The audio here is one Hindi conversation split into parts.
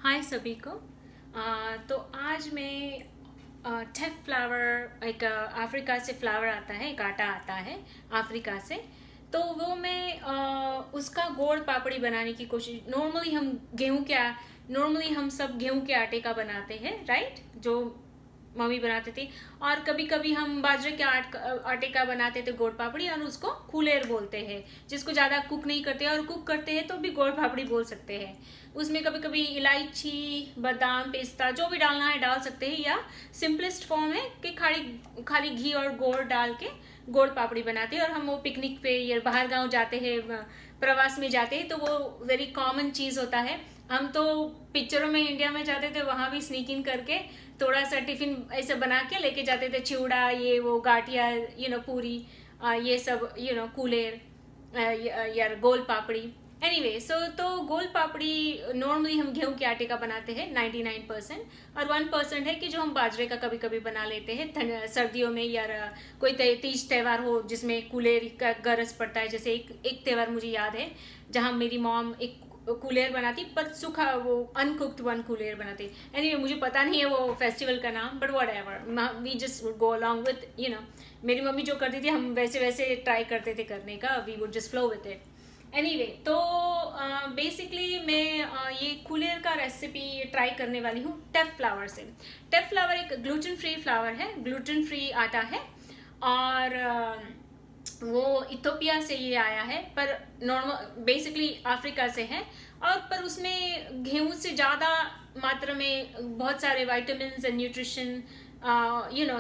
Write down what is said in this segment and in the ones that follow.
हाय सभी को। तो आज मैं टेफ फ्लावर, एक अफ्रीका से फ्लावर आता है, एक आटा आता है अफ्रीका से। तो वो मैं उसका गोड़ पापड़ी बनाने की कोशिश। नॉर्मली हम सब गेहूं के आटे का बनाते हैं, राइट, जो मम्मी बनाते थे। और कभी कभी हम बाजरे के आटे का बनाते थे गोड़ पापड़ी, और उसको कुलेर बोलते हैं। जिसको ज़्यादा कुक नहीं करते और कुक करते हैं तो भी गोड़ पापड़ी बोल सकते हैं। उसमें कभी कभी इलायची, बादाम, पिस्ता जो भी डालना है डाल सकते हैं, या सिंपलेस्ट फॉर्म है कि खाली खाली घी और गोड़ डाल के गोड़ पापड़ी बनाते हैं। और हम वो पिकनिक पे या बाहर गांव जाते हैं, प्रवास में जाते हैं, तो वो वेरी कॉमन चीज़ होता है। हम तो पिक्चरों में इंडिया में जाते थे, वहाँ भी स्नीक इन करके थोड़ा सा टिफिन ऐसे बना के लेके जाते थे, चिवड़ा, ये वो, गाठिया, पूरी, ये सब, कुलेर, या गोल पापड़ी। एनीवे, सो तो गोल पापड़ी नॉर्मली हम गेहूं के आटे का बनाते हैं 99%, और 1% है कि जो हम बाजरे का कभी कभी बना लेते हैं सर्दियों में, या कोई तीज त्यौहार हो जिसमें कुलेर का गरज पड़ता है। जैसे एक त्यौहार मुझे याद है जहाँ मेरी मॉम एक कुलेर बनाती, पर सूखा, वो अनकुक्ड वन कुलेर बनाती। एनीवे, मुझे पता नहीं है वो फेस्टिवल का नाम, but whatever, we just go along with मेरी मम्मी जो करती थी हम वैसे वैसे ट्राई करते थे करने का, we would just flow with it. Anyway, तो बेसिकली मैं ये कुलेर का रेसिपी ट्राई करने वाली हूँ टेफ फ्लावर से। टेफ फ्लावर एक ग्लूटेन फ्री फ्लावर है, ग्लूटेन फ्री आटा है, और वो इथोपिया से ये आया है, पर नॉर्मल बेसिकली अफ्रीका से है। और पर उसमें गेहूं से ज़्यादा मात्रा में बहुत सारे वाइटामिन एंड न्यूट्रिशन,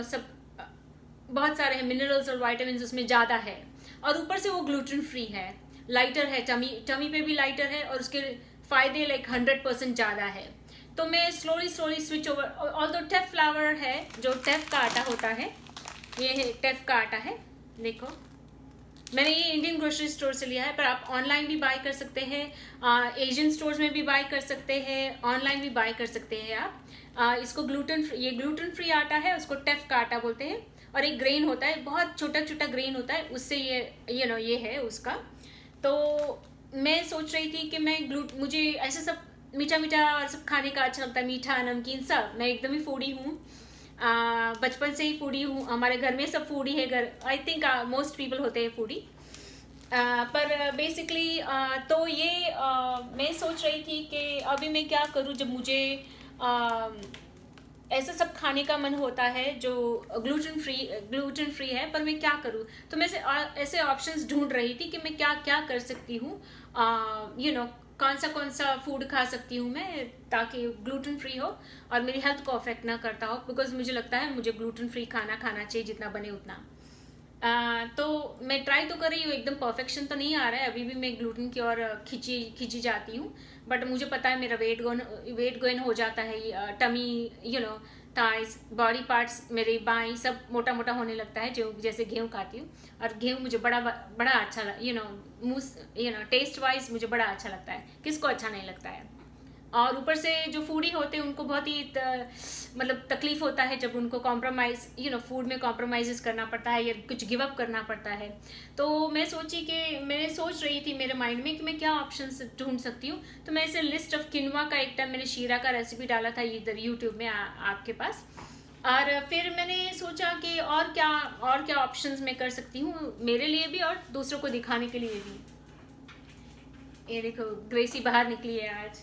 सब बहुत सारे हैं, मिनरल्स और वाइटामिन उसमें ज़्यादा है। और ऊपर से वो ग्लूटेन फ्री है, लाइटर है, टमी टमी पे भी लाइटर है, और उसके फ़ायदे लाइक 100% ज़्यादा है। तो मैं slowly slowly switch over. All दो टेफ फ्लावर है, जो टेफ का आटा होता है, ये है टेफ का आटा है। देखो, मैंने ये इंडियन ग्रोसरी स्टोर से लिया है, पर आप ऑनलाइन भी बाय कर सकते हैं, एशियन स्टोर्स में भी बाय कर सकते हैं, ऑनलाइन भी बाय कर सकते हैं आप। इसको ये ग्लूटेन फ्री आटा है, उसको टेफ का आटा बोलते हैं। और एक ग्रेन होता है, बहुत छोटा छोटा ग्रेन होता है, उससे ये है उसका। तो मैं सोच रही थी कि मुझे ऐसे सब मीठा मीठा सब खाने का अच्छा लगता है, मीठा नमकीन सब। मैं एकदम ही फूडी हूँ, बचपन से ही फूडी हूँ, हमारे घर में सब फूडी है। घर, आई थिंक मोस्ट पीपल होते हैं फूडी। पर बेसिकली तो ये मैं सोच रही थी कि अभी मैं क्या करूँ जब मुझे ऐसा सब खाने का मन होता है जो ग्लूटेन फ्री है, पर मैं क्या करूँ। तो मैं ऐसे ऑप्शंस ढूंढ रही थी कि मैं क्या क्या कर सकती हूँ, कौन सा फूड खा सकती हूँ मैं ताकि ग्लूटेन फ्री हो और मेरी हेल्थ को अफेक्ट ना करता हो। बिकॉज मुझे लगता है मुझे ग्लूटेन फ्री खाना खाना चाहिए, जितना बने उतना। तो मैं ट्राई तो कर रही हूँ, एकदम परफेक्शन तो नहीं आ रहा है, अभी भी मैं ग्लूटेन की ओर खिंची जाती हूँ। बट मुझे पता है मेरा वेट गेन हो जाता है, टमी, थाइस, बॉडी पार्ट्स मेरे बाएं सब मोटा मोटा होने लगता है, जो जैसे गेहूँ खाती हूँ। और गेहूँ मुझे बड़ा बड़ा अच्छा, मुँह, टेस्ट वाइज मुझे बड़ा अच्छा लगता है, किसको अच्छा नहीं लगता है। और ऊपर से जो फूडी होते हैं उनको बहुत ही मतलब तकलीफ होता है जब उनको कॉम्प्रोमाइज़, फूड में कॉम्प्रोमाइज़ करना पड़ता है या कुछ गिव अप करना पड़ता है। तो मैं सोच रही थी मेरे माइंड में कि मैं क्या ऑप्शंस ढूंढ सकती हूँ। तो मैं इसे लिस्ट ऑफ किनवा का, एक टाइम मैंने शीरा का रेसिपी डाला था इधर यूट्यूब में आपके पास। और फिर मैंने सोचा कि और क्या ऑप्शंस मैं कर सकती हूँ मेरे लिए भी और दूसरों को दिखाने के लिए भी। ये देखो, ग्रेसी बाहर निकली है आज।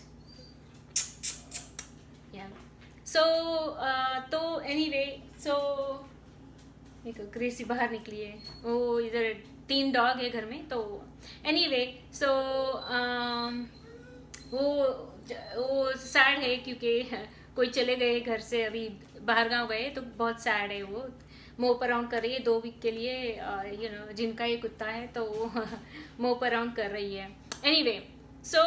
सो तो एनीवे, सो देखो ग्रेसी बाहर निकली है, वो इधर 3 डॉग है घर में। तो एनीवे, सो वो सैड है क्योंकि कोई चले गए घर से, अभी बाहर गांव गए, तो बहुत सैड है वो। मोप अराउंड कर रही है 2 वीक के लिए, जिनका ये कुत्ता है तो वो मोप अराउंड कर रही है। एनीवे, सो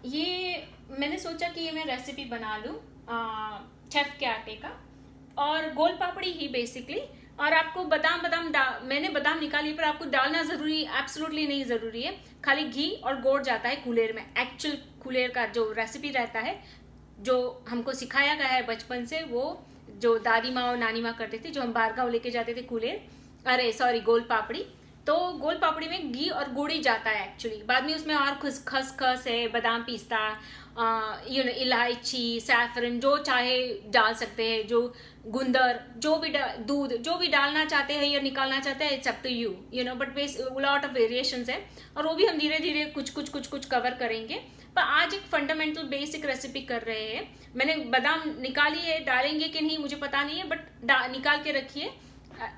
ये मैंने सोचा कि ये मैं रेसिपी बना लूँ चेफ के आटे का, और गोल पापड़ी ही बेसिकली। और आपको मैंने बादाम निकाली, पर आपको डालना ज़रूरी एब्सोल्युटली नहीं ज़रूरी है, खाली घी और गोड़ जाता है कुलेर में। एक्चुअल कुलेर का जो रेसिपी रहता है, जो हमको सिखाया गया है बचपन से, वो जो दादी माँ और नानी माँ करते थे, जो हम बारगांव लेके जाते थे कुलेर, अरे सॉरी, गोल पापड़ी। तो गोल पापड़ी में घी और गुड़ ही जाता है एक्चुअली, बाद में उसमें और खसखस है, बादाम, पिस्ता इलायची, सैफरन, जो चाहे डाल सकते हैं, जो गुंदर, जो भी दूध, जो भी डालना चाहते हैं या निकालना चाहते हैं, it's up to you know, but base lot of variations है, और वो भी हम धीरे धीरे कुछ कवर करेंगे। पर आज एक फंडामेंटल बेसिक रेसिपी कर रहे हैं। मैंने बादाम निकाली है, डालेंगे कि नहीं मुझे पता नहीं है, बट निकाल के रखिए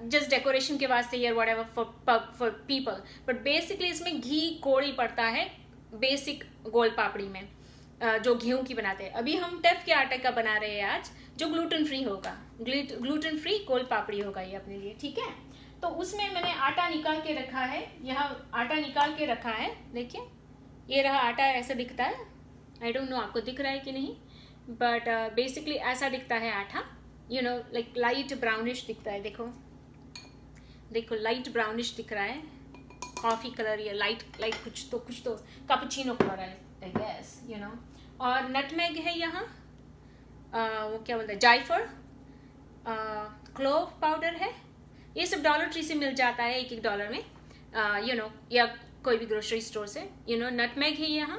जस्ट डेकोरेशन के वास्ते या what ever for people. But basically इसमें घी कोड़ी पड़ता है बेसिक गोल पापड़ी में, जो गेहूं की बनाते हैं। अभी हम टेफ के आटे का बना रहे हैं आज, जो ग्लूटेन फ्री होगा, ग्लूटेन फ्री गोल पापड़ी होगा ये अपने लिए, ठीक है। तो उसमें मैंने आटा निकाल के रखा है, यहाँ आटा निकाल के रखा है, देखिए ये रहा आटा, ऐसा दिखता है। आई डोंट नो आपको दिख रहा है कि नहीं, बट बेसिकली ऐसा दिखता है आटा, you know, like light brownish दिखता है। देखो लाइट ब्राउनिश दिख रहा है, कॉफ़ी कलर या लाइट कुछ तो कैपुचिनो कलर है, आई गेस, यू नो। और नटमेग है यहाँ, वो क्या बोलते हैं, जायफल, क्लोव पाउडर है। ये सब डॉलर ट्री से मिल जाता है, एक $1 में, यू नो, या कोई भी ग्रोसरी स्टोर से, यू नो। नटमेग है यहाँ,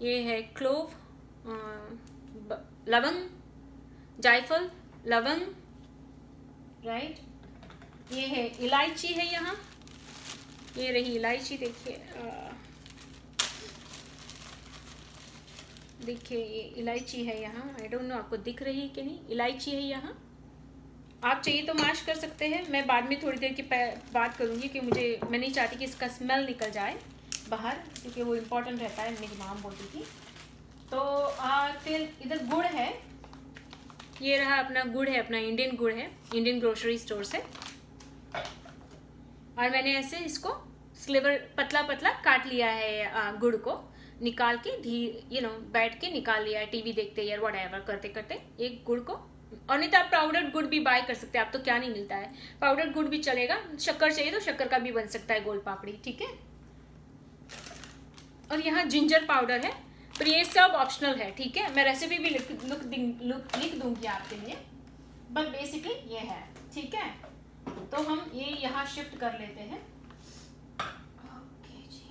ये है क्लोव, लवंग, जायफल, लवंग, राइट। ये है इलायची है यहाँ, ये रही इलायची, देखिए ये इलायची है यहाँ। आई डोंट नो आपको दिख रही है कि नहीं, इलायची है यहाँ। आप चाहिए तो मैश कर सकते हैं, मैं बाद में थोड़ी देर की बात करूँगी कि मैं नहीं चाहती कि इसका स्मेल निकल जाए बाहर, क्योंकि वो इम्पोर्टेंट रहता है, मेरी माम बोलती थी। तो फिर इधर गुड़ है, ये रहा अपना गुड़ है, अपना इंडियन गुड़ है, इंडियन ग्रोसरी स्टोर से। और मैंने ऐसे इसको स्लिवर पतला पतला काट लिया है, गुड़ को निकाल के यू नो बैठ के निकाल लिया है, टीवी देखते या वट एवर करते करते एक गुड़ को। और नहीं तो आप पाउडर्ड गुड़ भी बाय कर सकते हैं, आप तो क्या नहीं मिलता है, पाउडर्ड गुड़ भी चलेगा। शक्कर चाहिए तो शक्कर का भी बन सकता है गोल पापड़ी, ठीक है। और यहाँ जिंजर पाउडर है, पर ये सब ऑप्शनल है, ठीक है। मैं रेसिपी भी लिख दूंगी आपके लिए, बट बेसिकली ये है, ठीक है। तो हम ये यहाँ शिफ्ट कर लेते हैं, ओके जी।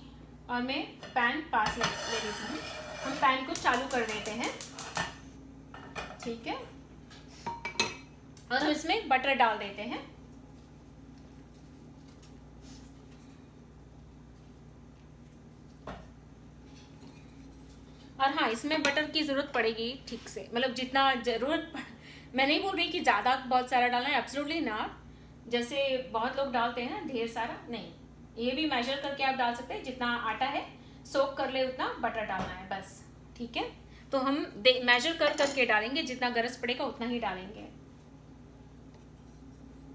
और मैं पैन पास ले लेती हूँ, हम पैन को चालू कर देते हैं, ठीक है। और हम इसमें बटर डाल देते हैं, और हाँ इसमें बटर की ज़रूरत पड़ेगी ठीक से, मतलब जितना ज़रूरत मैं नहीं बोल रही कि ज़्यादा बहुत सारा डालना है, एब्सोल्युटली नॉट। जैसे बहुत लोग डालते हैं ना ढेर सारा, नहीं, ये भी मेजर करके आप डाल सकते हैं, जितना आटा है सोक कर ले उतना बटर डालना है बस, ठीक है। तो हम मेजर करके डालेंगे, जितना गरज पड़ेगा उतना ही डालेंगे,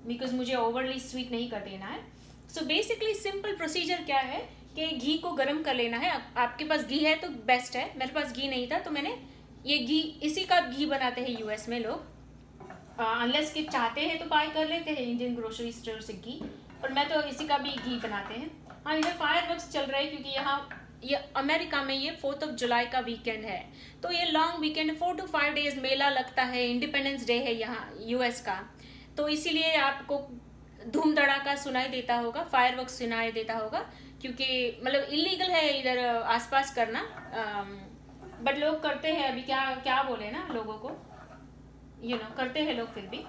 बिकॉज मुझे ओवरली स्वीट नहीं कर देना है। सो बेसिकली सिंपल प्रोसीजर क्या है कि घी को गर्म कर लेना है। आपके पास घी है तो बेस्ट है, मेरे पास घी नहीं था तो मैंने ये घी, इसी का घी बनाते हैं यूएस में लोग, अनलेस कि चाहते हैं तो बाय कर लेते हैं इंडियन ग्रोसरी स्टोर से घी, पर मैं तो इसी का भी घी बनाते हैं। हाँ इधर फायरवर्क्स चल रहे हैं, क्योंकि यहाँ ये अमेरिका में ये 4 जुलाई का वीकेंड है, तो ये लॉन्ग वीकेंड, 4 to 5 डेज मेला लगता है, इंडिपेंडेंस डे है यहाँ यूएस का, तो इसीलिए आपको धूम धड़ाका सुनाई देता होगा, फायरवर्क्स सुनाई देता होगा, क्योंकि मतलब इलीगल है इधर आसपास करना, बट लोग करते हैं। अभी क्या बोले ना लोगों को, यू नो, करते हैं लोग फिर भी।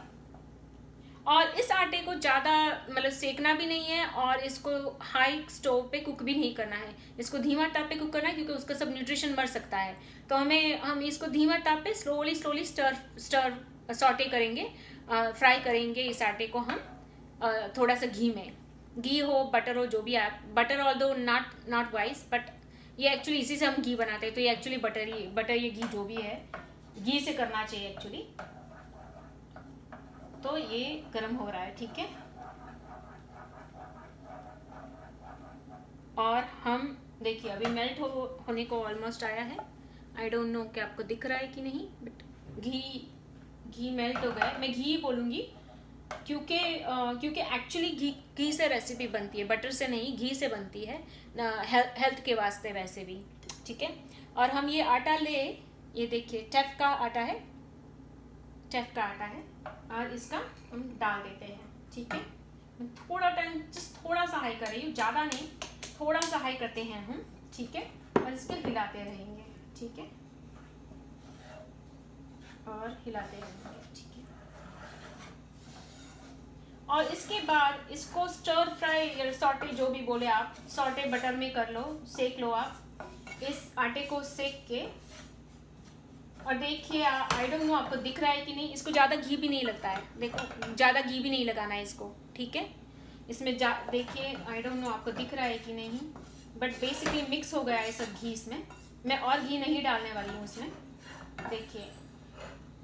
और इस आटे को ज़्यादा मतलब सेकना भी नहीं है, और इसको हाई स्टोव पे कुक भी नहीं करना है, इसको धीमा ताप पे कुक करना है, क्योंकि उसका सब न्यूट्रिशन मर सकता है। तो हम इसको धीमा ताप पे स्लोली स्टर सॉटे करेंगे, फ्राई करेंगे इस आटे को हम, थोड़ा सा घी हो, बटर हो, जो भी आप, butter although not wise, but ये एक्चुअली इसी से हम घी बनाते हैं, तो ये एक्चुअली बटर या घी जो भी है, घी से करना चाहिए एक्चुअली। तो ये गर्म हो रहा है, ठीक है। और हम देखिए अभी मेल्ट होने को ऑलमोस्ट आया है। आई डोंट नो कि आपको दिख रहा है कि नहीं, बट घी मेल्ट हो गया। मैं घी बोलूँगी क्योंकि एक्चुअली घी से रेसिपी बनती है, बटर से नहीं, घी से बनती है, हेल्थ के वास्ते वैसे भी, ठीक है। और हम ये आटा ये देखिए टेफ का आटा है, और इसका हम डाल देते हैं, ठीक है। थोड़ा टाइम जस्ट थोड़ा सा हाई कर रही हूँ, ज़्यादा नहीं, थोड़ा सा हाई करते हैं हम, ठीक है। और इसको हिलाते रहेंगे, ठीक है, और हिलाते रहेंगे, ठीक है। और इसके बाद इसको स्टर फ्राई या सॉटे, जो भी बोले आप, सॉटे बटर में कर लो, सेक लो आप इस आटे को सेक के। और देखिए, आई डोंट नो आपको दिख रहा है कि नहीं, इसको ज़्यादा घी भी नहीं लगता है, देखो ज़्यादा घी भी नहीं लगाना है इसको, ठीक है। इसमें देखिए, आई डोंट नो आपको दिख रहा है कि नहीं, बट बेसिकली मिक्स हो गया है सब घी इसमें। मैं और घी नहीं डालने वाली हूँ इसमें, देखिए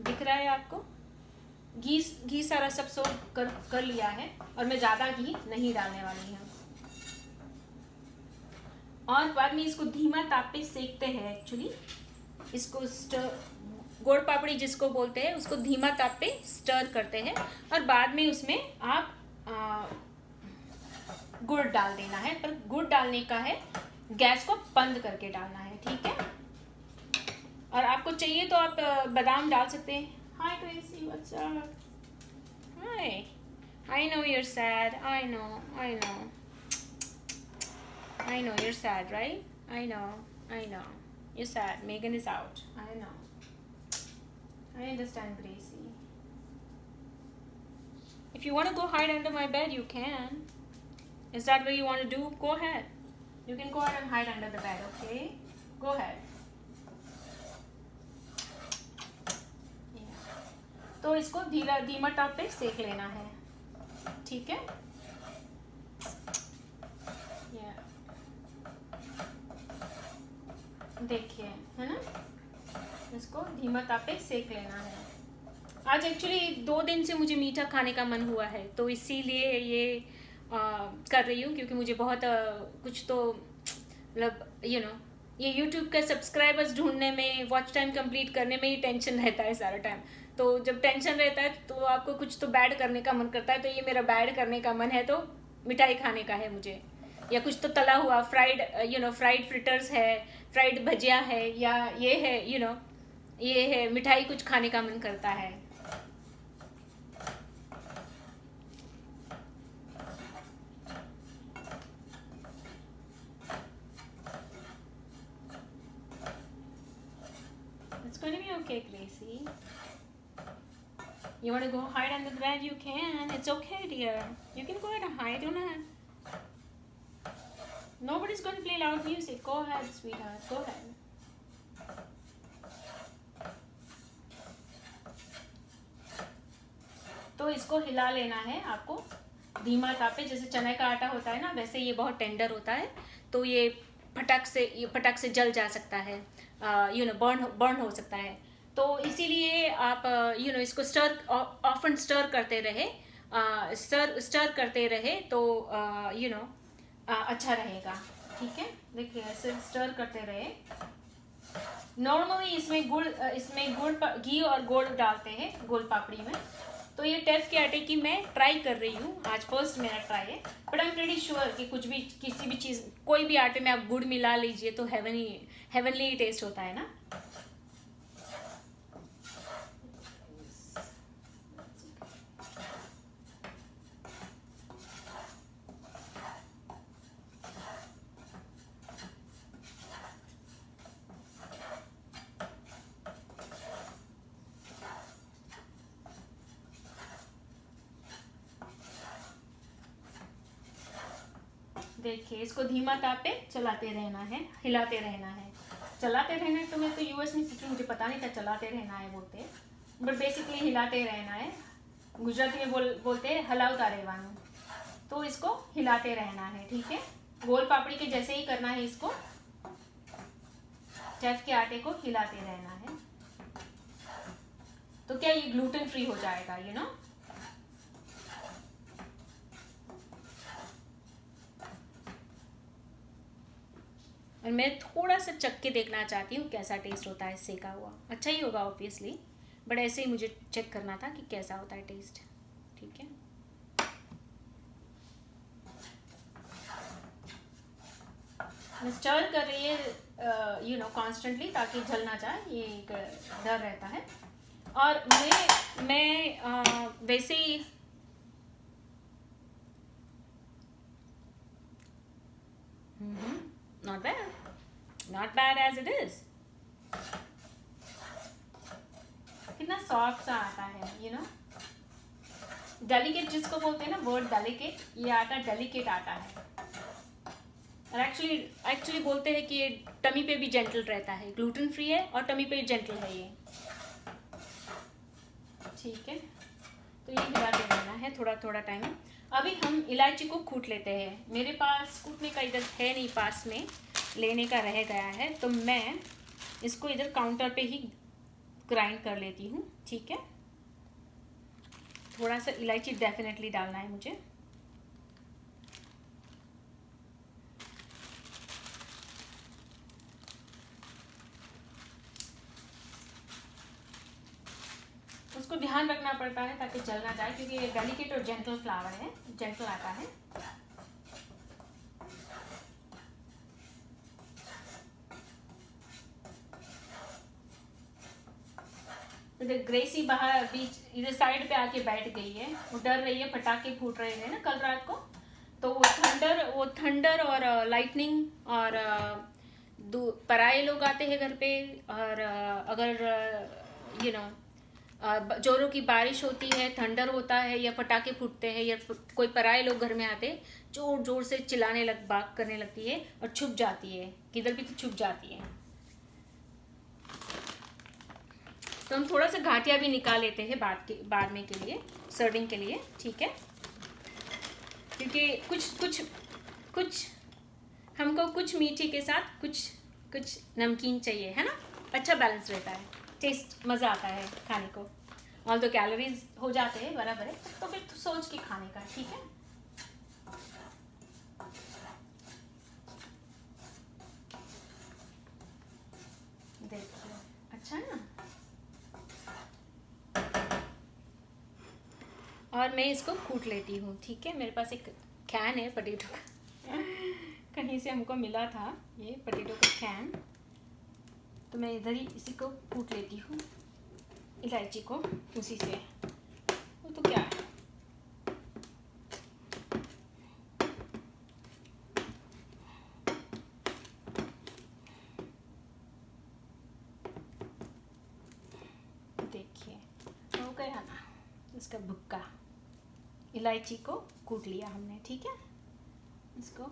दिख रहा है आपको, घी सारा सब सोक कर लिया है, और मैं ज़्यादा घी नहीं डालने वाली हूँ। और बाद में इसको धीमा ताप पे सेकते हैं एक्चुअली, इसको गुड़ पापड़ी जिसको बोलते हैं उसको धीमा ताप पे स्टर करते हैं, और बाद में उसमें आप गुड़ डाल देना है, पर गुड़ डालने का है गैस को बंद करके डालना है, ठीक है। और आपको चाहिए तो आप बादाम डाल सकते हैं। Hi Tracy, what's up? Hi, I know you're sad, I know you're sad, right? I know you're sad. Megan is out, I know, I understand, Gracie. If you want to go hide under my bed, you can. Is that what you want to do? Go ahead, you can go ahead and hide under the bed, okay? Go ahead. तो इसको धीमा ताप पे सेक लेना है, ठीक है। देखिए, है ना, इसको धीमा ताप पे सेक लेना है। आज एक्चुअली 2 दिन से मुझे मीठा खाने का मन हुआ है, तो इसीलिए ये कर रही हूँ, क्योंकि मुझे बहुत कुछ तो मतलब ये YouTube के सब्सक्राइबर्स ढूंढने में, वॉच टाइम कंप्लीट करने में ही टेंशन रहता है सारा टाइम। तो जब टेंशन रहता है तो आपको कुछ तो बैड करने का मन करता है, तो ये मेरा बैड करने का मन है, तो मिठाई खाने का है मुझे, या कुछ तो तला हुआ फ्राइड फ्रिटर्स है, फ्राइड भजिया है, या ये है ये है मिठाई, कुछ खाने का मन करता है। It's going to be okay, Gracie. You want to go hide under the bed? You can. It's okay, dear. You can go ahead and hide. Nobody's going to play loud music. Go ahead, sweetheart. Go ahead. तो इसको हिला लेना है आपको धीमा ताप पे। जैसे चने का आटा होता है ना, वैसे ये बहुत टेंडर होता है, तो ये फटक से जल जा सकता है, बर्न हो सकता है। तो इसीलिए आप इसको ऑफन स्टर करते रहे, स्टर करते रहे तो अच्छा रहेगा, ठीक है। देखिए ऐसे स्टर करते रहे। नॉर्मली इसमें घी और गुड़ डालते हैं गुड़ पापड़ी में। तो ये टेफ के आटे की मैं ट्राई कर रही हूँ, आज फर्स्ट मेरा ट्राई है, but I am pretty sure कि किसी भी चीज़, कोई भी आटे में आप गुड़ मिला लीजिए तो हेवनली टेस्ट होता है ना। देखिए इसको धीमा ताप पे चलाते रहना है, हिलाते रहना है। चलाते रहना है तो मैं तो यूएस में सीखी, मुझे पता नहीं था चलाते रहना है बोलते हैं, बट बेसिकली हिलाते रहना है। गुजराती में बोलते हैं हलावता रहवानु। तो इसको हिलाते रहना है, ठीक है। गोल पापड़ी के जैसे ही करना है इसको, टेफ के आटे को हिलाते रहना है। तो क्या ये ग्लूटेन फ्री हो जाएगा, और मैं थोड़ा सा चख के देखना चाहती हूँ कैसा टेस्ट होता है सेका हुआ। अच्छा ही होगा ऑब्वियसली, बट ऐसे ही मुझे चेक करना था कि कैसा होता है टेस्ट, ठीक है। मैं स्टर कर रही है कॉन्स्टेंटली, ताकि जल ना जाए, ये एक डर रहता है। और मैं वैसे ही not bad as it is, कितना सॉफ्ट सा आटा है, यू नो। डेलिकेट जिसको बोलते हैं ना, वर्ड डेलिकेट, ये आटा डेलिकेट आटा है। और एक्चुअली बोलते हैं कि ये टमी पे भी जेंटल रहता है, ग्लूटेन फ्री है और टमी पे जेंटल है ये। ठीक है, तो ये हिलाते रहना है थोड़ा थोड़ा टाइम। अभी हम इलायची को कूट लेते हैं। मेरे पास कूटने का इधर है नहीं, पास में लेने का रह गया है, तो मैं इसको इधर काउंटर पे ही ग्राइंड कर लेती हूँ। ठीक है, थोड़ा सा इलायची डेफिनेटली डालना है मुझे। उसको ध्यान रखना पड़ता है ताकि जल ना जाए, क्योंकि ये डेलिकेट और जेंटल फ्लावर है, जेंटल आता है। इधर ग्रेसी बाहर बीच इधर साइड पे आके बैठ गई है, वो डर रही है, पटाखे फूट रहे थे ना कल रात को, तो वो थंडर और लाइटनिंग और पराये लोग आते हैं घर पे, और अगर यू नो जोरों की बारिश होती है, थंडर होता है या पटाखे फूटते हैं या कोई पराये लोग घर में आते, जोर जोर से चिल्लाने बात करने लगती है और छुप जाती है, किधर भी तो छुप जाती है। तो हम थोड़ा सा घाटिया भी निकाल लेते हैं बाद में के लिए, सर्विंग के लिए। ठीक है, क्योंकि कुछ हमको कुछ मीठे के साथ कुछ नमकीन चाहिए, है ना। अच्छा बैलेंस रहता है, टेस्ट मज़ा आता है खाने को। और तो कैलोरीज हो जाते हैं बराबर है, तो फिर तो सोच के खाने का। ठीक है, देखिए अच्छा है ना। और मैं इसको कूट लेती हूँ। ठीक है, मेरे पास एक कैन है पटेटो का कहीं से हमको मिला था ये पटेटो का कैन, तो मैं इधर ही इसी को कूट लेती हूँ, इलायची को उसी से। वो तो क्या है, देखिए हो गया ना इसका भुक्का। इलायची को कूट लिया हमने। ठीक है, इसको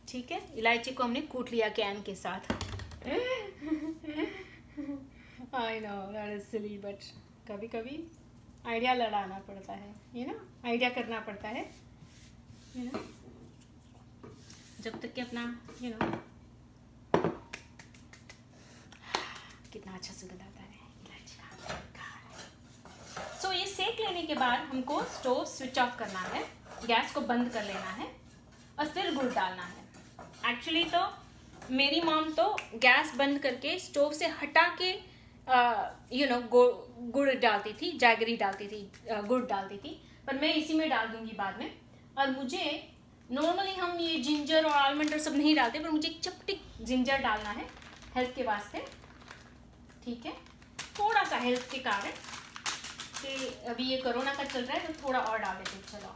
ठीक है, इलायची को हमने कूट लिया कैन के साथ। I know that is silly, but कभी कभी आइडिया लड़ाना पड़ता है, यू नो, आइडिया करना पड़ता है, यू नो, जब तक कि अपना यू नो। कितना अच्छा सुगंध आता है इलायची का। सो ये सेक लेने के बाद हमको स्टोव स्विच ऑफ करना है, गैस को बंद कर लेना है और फिर गुड़ डालना है। एक्चुअली तो मेरी मॉम तो गैस बंद करके स्टोव से हटा के यू नो गुड़ डालती थी, जैगरी डालती थी, गुड़ डालती थी, पर मैं इसी में डाल दूंगी बाद में। और मुझे नॉर्मली हम ये जिंजर और आलमंड और सब नहीं डालते, पर मुझे एक चपटी जिंजर डालना है हेल्थ के वास्ते। ठीक है, थोड़ा सा हेल्थ के कारण कि अभी ये कोरोना का चल रहा है, तो थोड़ा और डाल देते चलो।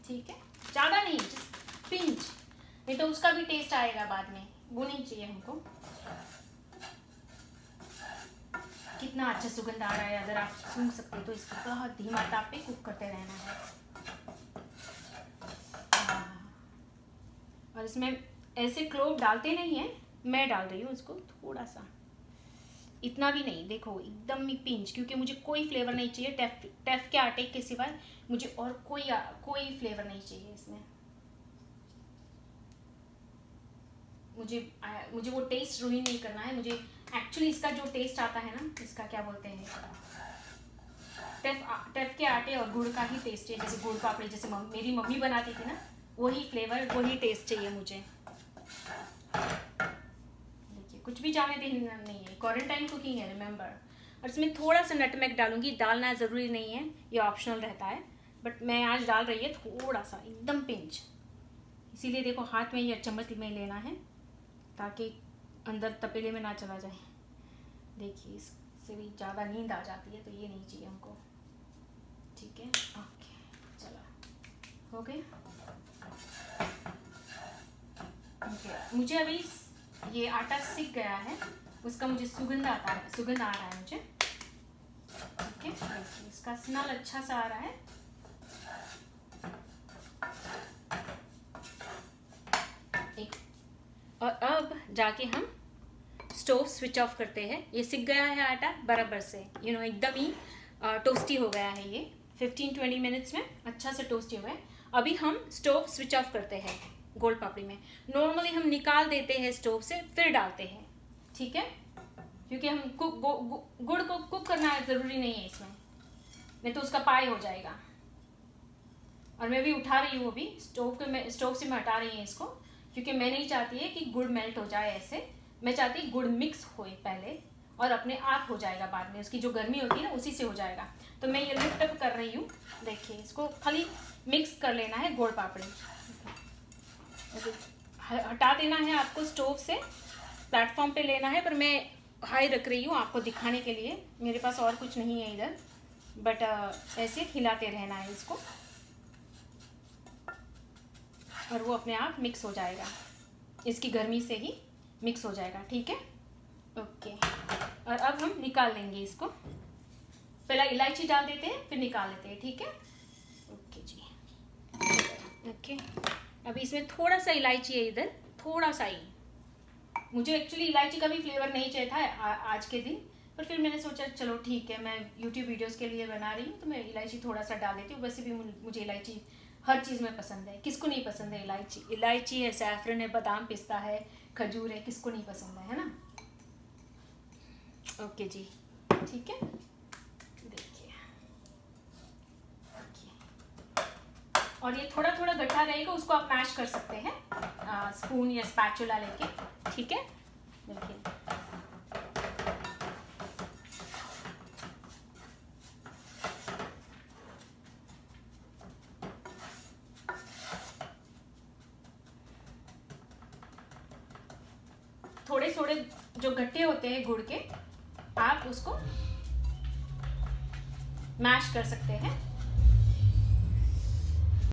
ठीक है, ज़्यादा नहीं, जस्ट पिंच, नहीं तो उसका भी टेस्ट आएगा बाद में, वो नहीं चाहिए हमको। कितना अच्छा सुगंध आ रहा है, अगर आप सुन सकते तो इसको बहुत धीमा ताप पे कुक करते रहना है। और इसमें ऐसे क्लोव डालते नहीं है, मैं डाल रही हूँ इसको थोड़ा सा, इतना भी नहीं, देखो एकदम ही पिंच, क्योंकि मुझे कोई फ्लेवर नहीं चाहिए टेफ के आटे के सिवाय, मुझे और कोई फ्लेवर नहीं चाहिए इसमें। मुझे वो टेस्ट रुइन नहीं करना है। मुझे एक्चुअली इसका जो टेस्ट आता है ना, इसका क्या बोलते हैं, टेफ के आटे और गुड़ का ही टेस्ट है, जैसे गुड़ पापड़ी जैसे मेरी मम्मी बनाती थी ना, वही फ्लेवर वही टेस्ट चाहिए मुझे। देखिए कुछ भी जाने देना नहीं है, क्वारंटाइन कुकिंग है रिमेंबर। और इसमें थोड़ा सा नटमेग डालूंगी, डालना ज़रूरी नहीं है, ये ऑप्शनल रहता है, बट मैं आज डाल रही है थोड़ा सा, एकदम पिंच। इसीलिए देखो हाथ में या चम्मच में लेना है ताकि अंदर तपेले में ना चला जाए। देखिए इससे भी ज़्यादा नींद आ जाती है, तो ये नहीं चाहिए हमको। ठीक है, ओके, चलो हो गए। मुझे अभी ये आटा सिक गया है, उसका मुझे सुगंध आ रहा है मुझे। ठीक है, इसका स्मेल अच्छा सा आ रहा है। और अब जाके हम स्टोव स्विच ऑफ करते हैं। ये सिक गया है आटा बराबर से, एकदम ही टोस्टी हो गया है ये। 15-20 मिनट्स में अच्छा से टोस्टी हो गया। अभी हम स्टोव स्विच ऑफ करते हैं गोल्ड पापड़ी में। नॉर्मली हम निकाल देते हैं स्टोव से फिर डालते हैं, ठीक है, क्योंकि हम गुड़ को कुक करना ज़रूरी नहीं है इसमें, नहीं तो उसका पाई हो जाएगा। और मैं भी उठा रही हूँ अभी स्टोव से मैं हटा रही हूँ इसको, क्योंकि मैं नहीं चाहती है कि गुड़ मेल्ट हो जाए ऐसे। मैं चाहती गुड़ मिक्स होए पहले और अपने आप हो जाएगा बाद में, उसकी जो गर्मी होती है ना उसी से हो जाएगा। तो मैं ये लिफ्ट अप कर रही हूँ। देखिए, इसको खाली मिक्स कर लेना है गोल पापड़ी, हटा देना है आपको स्टोव से, प्लेटफॉर्म पे लेना है। पर मैं हाई रख रही हूँ आपको दिखाने के लिए, मेरे पास और कुछ नहीं है इधर, बट ऐसे हिलाते रहना है इसको और वो अपने आप मिक्स हो जाएगा, इसकी गर्मी से ही मिक्स हो जाएगा। ठीक है, ओके। और अब हम निकाल लेंगे इसको, पहला इलायची डाल देते हैं फिर निकाल लेते हैं। ठीक है, ओके जी, ओके। अभी इसमें थोड़ा सा इलायची है इधर, थोड़ा सा ही। मुझे एक्चुअली इलायची का भी फ्लेवर नहीं चाहिए था आज के दिन, पर फिर मैंने सोचा चलो ठीक है, मैं यूट्यूब वीडियोस के लिए बना रही हूँ तो मैं इलायची थोड़ा सा डाल देती हूँ। वैसे भी मुझे इलायची हर चीज़ में पसंद है, किसको नहीं पसंद है इलायची। इलायची है, सैफरन है, बादाम पिस्ता है, खजूर है, किसको नहीं पसंद है ना। ओके जी, ठीक है, देखिए। और ये थोड़ा थोड़ा गट्ठा रहेगा, उसको आप मैश कर सकते हैं स्पून या स्पैचुला लेके। ठीक है, देखिए। थोड़े थोड़े जो गट्ठे होते हैं गुड़ के, आप उसको मैश कर सकते हैं